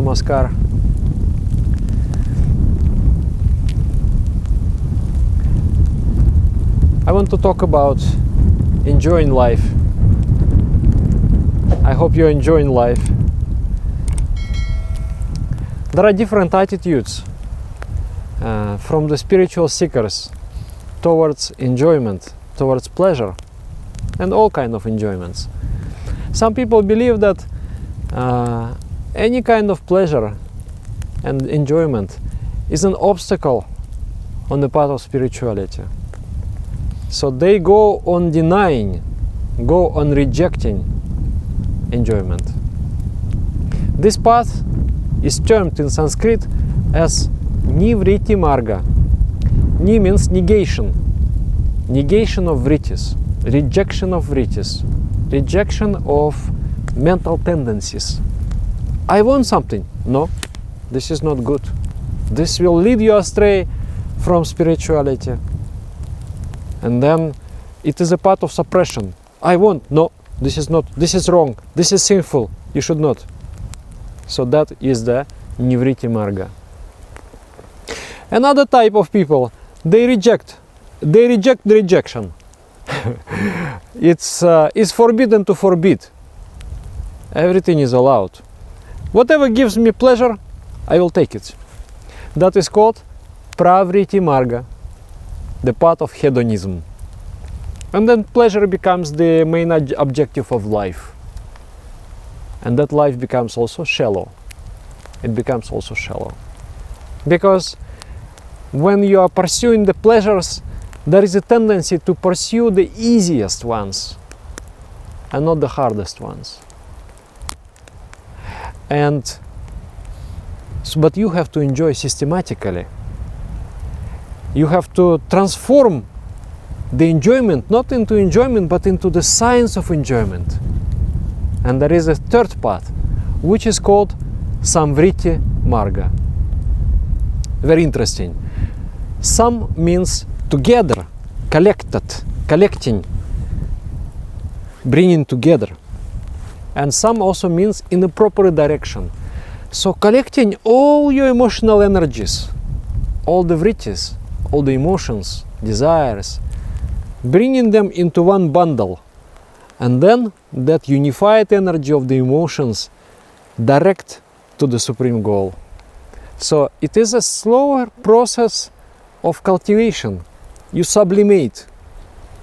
Namaskar. I want to talk about enjoying life. I hope you're enjoying life. There are different attitudes from the spiritual seekers towards enjoyment, towards pleasure, and all kind of enjoyments. Some people believe that any kind of pleasure and enjoyment is an obstacle on the path of spirituality. So they go on denying, go on rejecting enjoyment. This path is termed in Sanskrit as Nivriti Marga. Ni means negation, negation of vrittis, rejection of vrittis, rejection of mental tendencies. I want something. No, this is not good. This will lead you astray from spirituality. And then it is a part of suppression. I want. No, this is not. This is wrong. This is sinful. You should not. So that is the Nivriti Marga. Another type of people, they reject the rejection. It's forbidden to forbid. Everything is allowed. Whatever gives me pleasure, I will take it. That is called Pravriti Marga, the path of hedonism. And then pleasure becomes the main objective of life. And that life becomes also shallow. It becomes also shallow. Because when you are pursuing the pleasures, there is a tendency to pursue the easiest ones and not the hardest ones. But you have to enjoy systematically. You have to transform the enjoyment not into enjoyment but into the science of enjoyment. And there is a third path, which is called Samvriti Marga. Very interesting. Sam means together, collecting, bringing together. And Sam also means in a proper direction. So collecting all your emotional energies, all the vrittis, all the emotions, desires, bringing them into one bundle, and then that unified energy of the emotions direct to the supreme goal. So it is a slower process of cultivation. You sublimate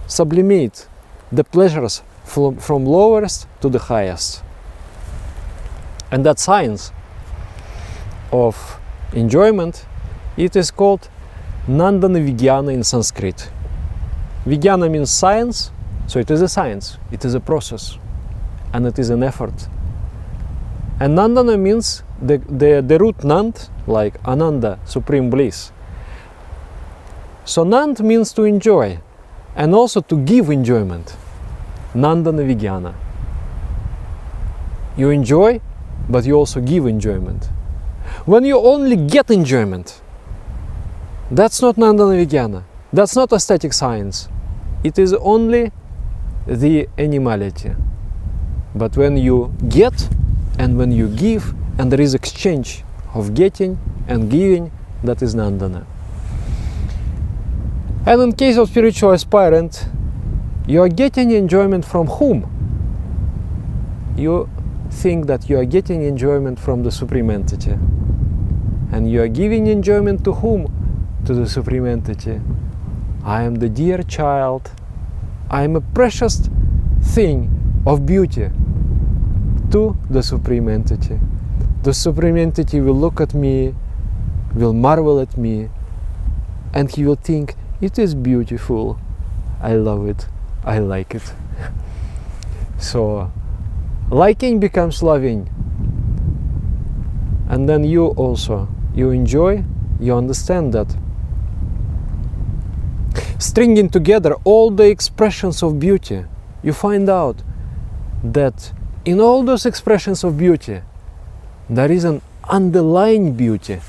the pleasures from lowest to the highest. And that science of enjoyment, it is called Nandana Vigyana in Sanskrit. Vigyana means science, so it is a science, it is a process, and it is an effort. And Nandana means the root Nand, like Ananda, supreme bliss. So Nand means to enjoy, and also to give enjoyment. Nandana Vigyana. You enjoy, but you also give enjoyment. When you only get enjoyment, that's not Nandana Vigyana. That's not aesthetic science. It is only the animality. But when you get and when you give, and there is exchange of getting and giving, that is Nandana. And in case of spiritual aspirant, you are getting enjoyment from whom? You think that you are getting enjoyment from the Supreme Entity. And you are giving enjoyment to whom? To the Supreme Entity. I am the dear child. I am a precious thing of beauty to the Supreme Entity. The Supreme Entity will look at me, will marvel at me, and he will think, it is beautiful. I love it. I like it. So, liking becomes loving. And then you also, you enjoy, you understand that. Stringing together all the expressions of beauty, you find out that in all those expressions of beauty, there is an underlying beauty,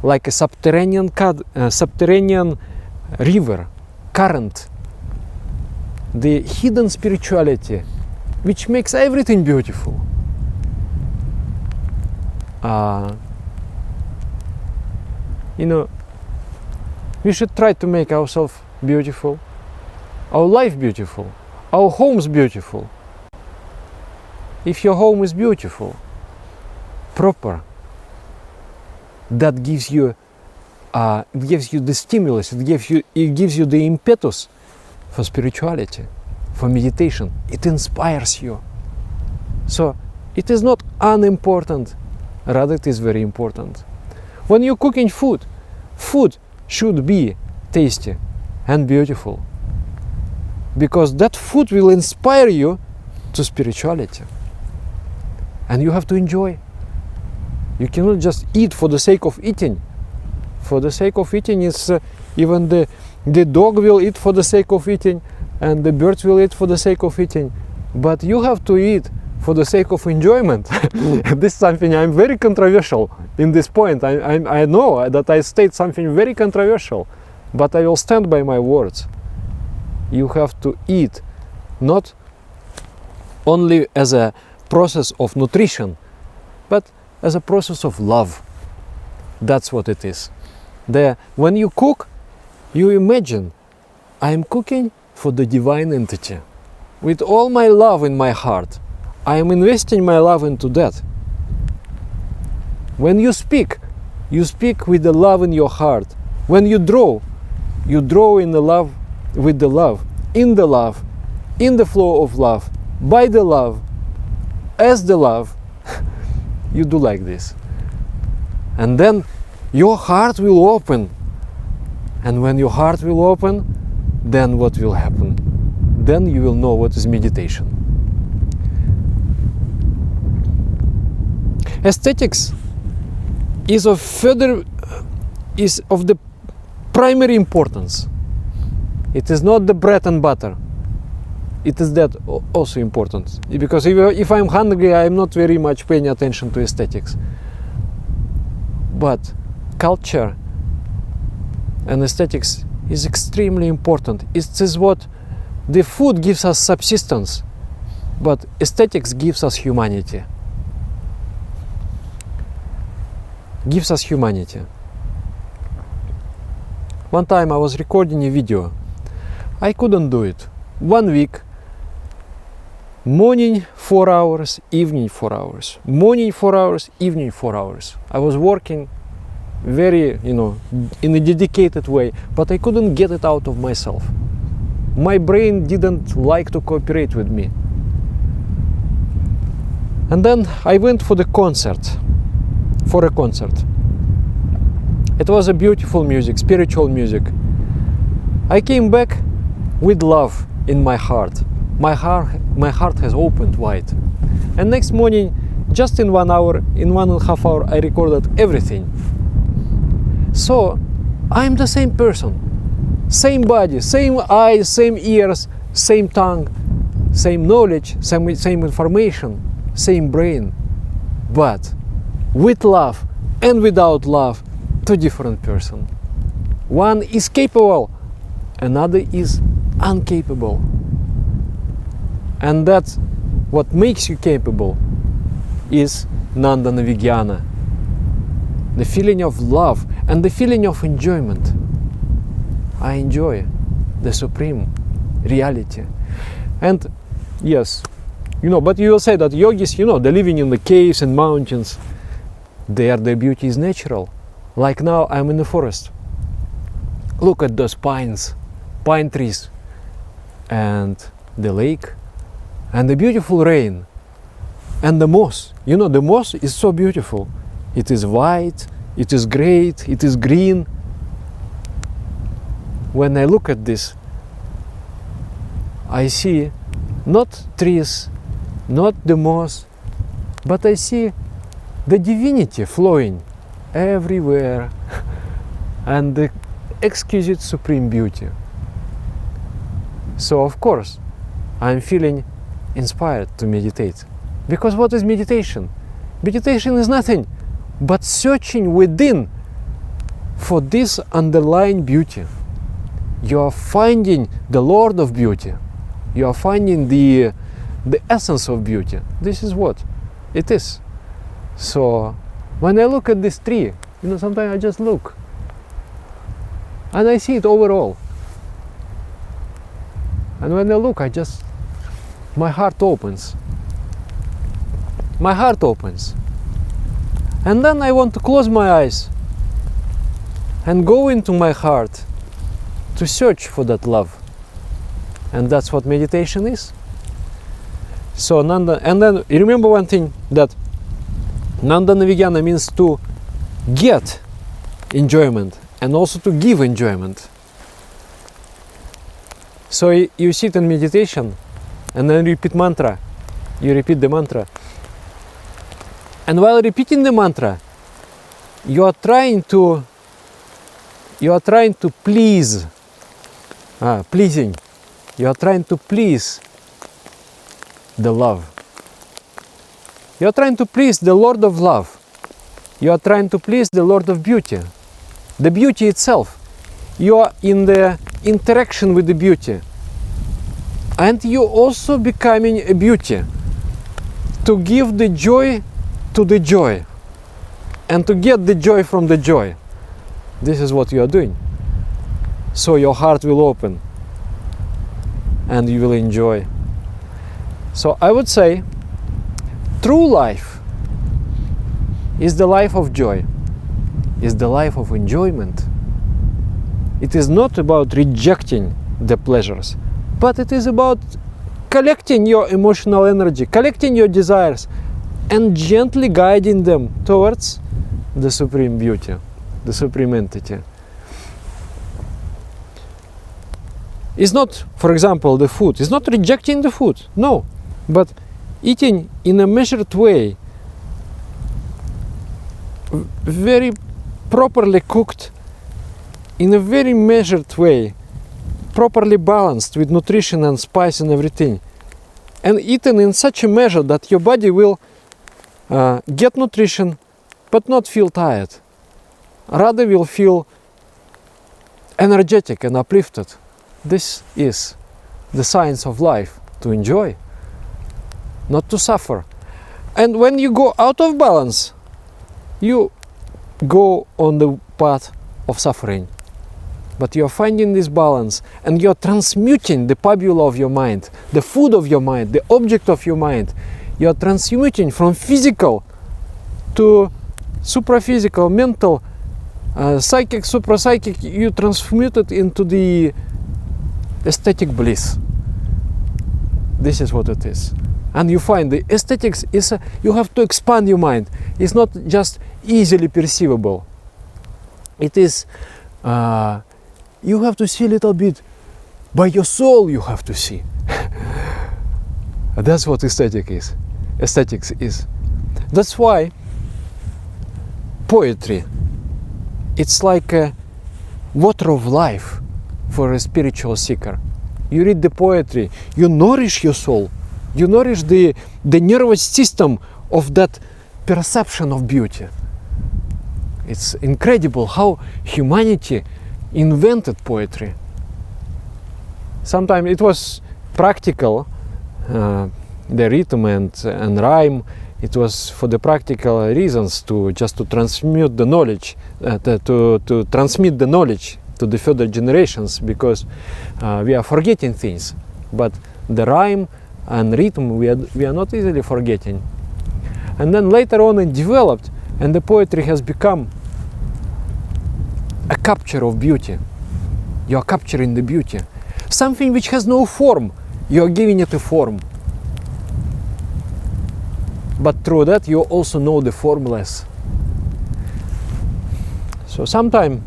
like a subterranean river, current, the hidden spirituality, which makes everything beautiful. we should try to make ourselves beautiful, our life beautiful, our homes beautiful. If your home is beautiful, proper, that gives you the stimulus, it gives you the impetus for spirituality, for meditation. It inspires you. So it is not unimportant, rather it is very important. When you're cooking food should be tasty and beautiful, because that food will inspire you to spirituality, and you have to enjoy. You cannot just eat for the sake of eating. For the sake of eating is even the dog will eat for the sake of eating, and the birds will eat for the sake of eating. But you have to eat for the sake of enjoyment. This is something I'm very controversial in this point. I know that I state something very controversial, but I will stand by my words. You have to eat not only as a process of nutrition, but as a process of love. That's what it is. When you cook, you imagine, I am cooking for the divine entity. With all my love in my heart, I am investing my love into that. When you speak with the love in your heart. When you draw in the love, with the love, in the flow of love, by the love, as the love. You do like this. And then your heart will open. And when your heart will open, then what will happen? Then you will know what is meditation. Aesthetics is of the primary importance. It is not the bread and butter. It is that also important, because if I'm hungry, I'm not very much paying attention to aesthetics. But culture and aesthetics is extremely important. It is what the food gives us subsistence, but aesthetics gives us humanity. Gives us humanity. One time I was recording a video. I couldn't do it. 1 week. Morning 4 hours, evening 4 hours. Morning 4 hours, evening 4 hours. I was working very, in a dedicated way, but I couldn't get it out of myself. My brain didn't like to cooperate with me. And then I went for a concert. It was a beautiful music, spiritual music. I came back with love in my heart. My heart has opened wide. And next morning, just in 1 hour, in 1.5 hours, I recorded everything. So, I'm the same person. Same body, same eyes, same ears, same tongue, same knowledge, same information, same brain. But with love and without love, two different persons. One is capable, another is incapable. And that's what makes you capable is Nandana Vigyana. The feeling of love and the feeling of enjoyment. I enjoy the supreme reality. And yes, but you will say that yogis, they're living in the caves and mountains. Their beauty is natural. Like now I'm in the forest. Look at those pine trees, and the lake, and the beautiful rain, and the moss. The moss is so beautiful. It is white, it is great, it is green. When I look at this, I see not trees, not the moss, but I see the divinity flowing everywhere and the exquisite supreme beauty. So of course I'm feeling inspired to meditate. Because what is meditation? Meditation is nothing but searching within for this underlying beauty. You are finding the Lord of beauty. You are finding the essence of beauty. This is what it is. So When I look at this tree, sometimes I just look and I see it overall. And when I look, my heart opens. My heart opens. And then I want to close my eyes and go into my heart to search for that love. And that's what meditation is. So Nanda, and then you remember one thing, that Nandana Vijnana means to get enjoyment and also to give enjoyment. So you sit in meditation and then repeat mantra. You repeat the mantra. And while repeating the mantra, you are trying to please, pleasing. You are trying to please the love. You are trying to please the Lord of love. You are trying to please the Lord of beauty. The beauty itself. You are in the interaction with the beauty. And you also becoming a beauty. To give the joy to the joy. And to get the joy from the joy. This is what you are doing. So your heart will open. And you will enjoy. So I would say, true life is the life of joy, is the life of enjoyment. It is not about rejecting the pleasures, but it is about collecting your emotional energy, collecting your desires, and gently guiding them towards the supreme beauty, the supreme entity. It's not, for example, the food. It's not rejecting the food, no. But eating in a measured way, very properly cooked, in a very measured way, properly balanced with nutrition and spice and everything, and eaten in such a measure that your body will get nutrition but not feel tired, rather will feel energetic and uplifted. This is the science of life, to enjoy, not to suffer. And when you go out of balance, you go on the path of suffering. But you're finding this balance and you're transmuting the pabula of your mind, the food of your mind, the object of your mind. You're transmuting from physical to supraphysical, mental, psychic, suprapsychic. You transmute it into the aesthetic bliss. This is what it is. And you find the aesthetics is, you have to expand your mind. It's not just easily perceivable. It is, you have to see a little bit, by your soul you have to see. That's what aesthetics is. That's why poetry, it's like a water of life for a spiritual seeker. You read the poetry, you nourish your soul, you nourish the nervous system of that perception of beauty. It's incredible how humanity invented poetry. Sometimes it was practical, the rhythm and rhyme. It was for the practical reasons, to transmute the knowledge, to transmit the knowledge to the further generations, because we are forgetting things. But the rhyme and rhythm we are not easily forgetting. And then later on it developed, and the poetry has become a capture of beauty. You are capturing the beauty. Something which has no form, you are giving it a form. But through that you also know the formless. So sometimes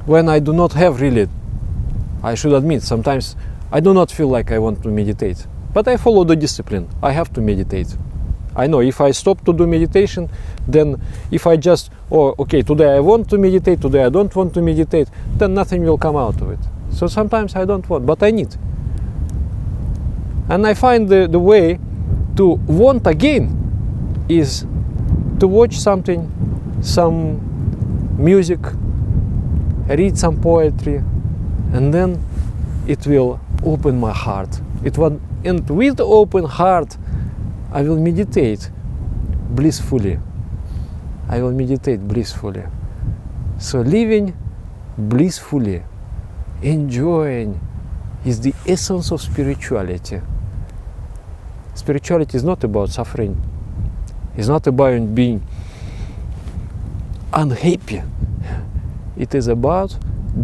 when I do not have really, I should admit, sometimes I do not feel like I want to meditate. But I follow the discipline. I have to meditate. I know if I stop to do meditation, then if I just, okay, today I want to meditate, today I don't want to meditate, then nothing will come out of it. So sometimes I don't want, but I need. And I find the way to want again is to watch something, some music, read some poetry, and then it will open my heart. And with open heart, I will meditate blissfully. I will meditate blissfully. So living blissfully, enjoying, is the essence of spirituality. Spirituality is not about suffering. It's not about being unhappy. It is about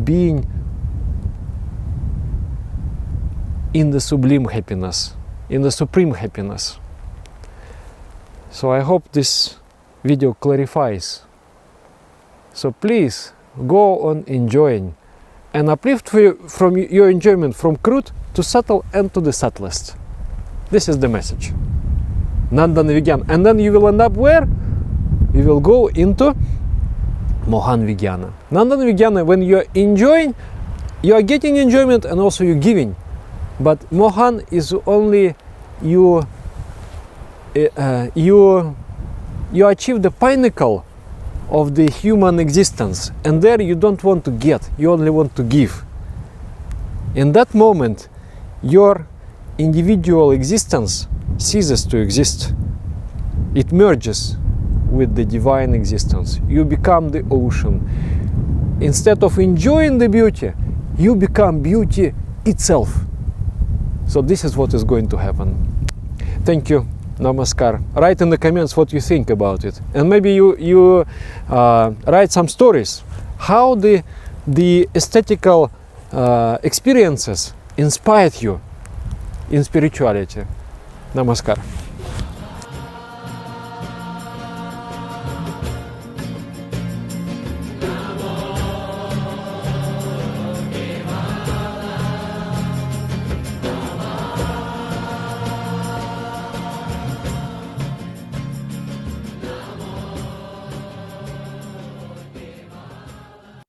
being in the sublime happiness, in the supreme happiness. So I hope this video clarifies. So please go on enjoying and uplift from your enjoyment from crude to subtle and to the subtlest. This is the message. Nandan Vigyana. And then you will end up where? You will go into Mohan Vigyana. Nandan Vigyana, when you are enjoying, you are getting enjoyment and also you're giving. But Mohan is only you achieve the pinnacle of the human existence, and there you don't want to get, you only want to give. In that moment, your individual existence ceases to exist. It merges with the divine existence. You become the ocean. Instead of enjoying the beauty, you become beauty itself. So this is what is going to happen. Thank you. Namaskar. Write in the comments what you think about it, and maybe you write some stories how the aesthetical experiences inspired you in spirituality. Namaskar.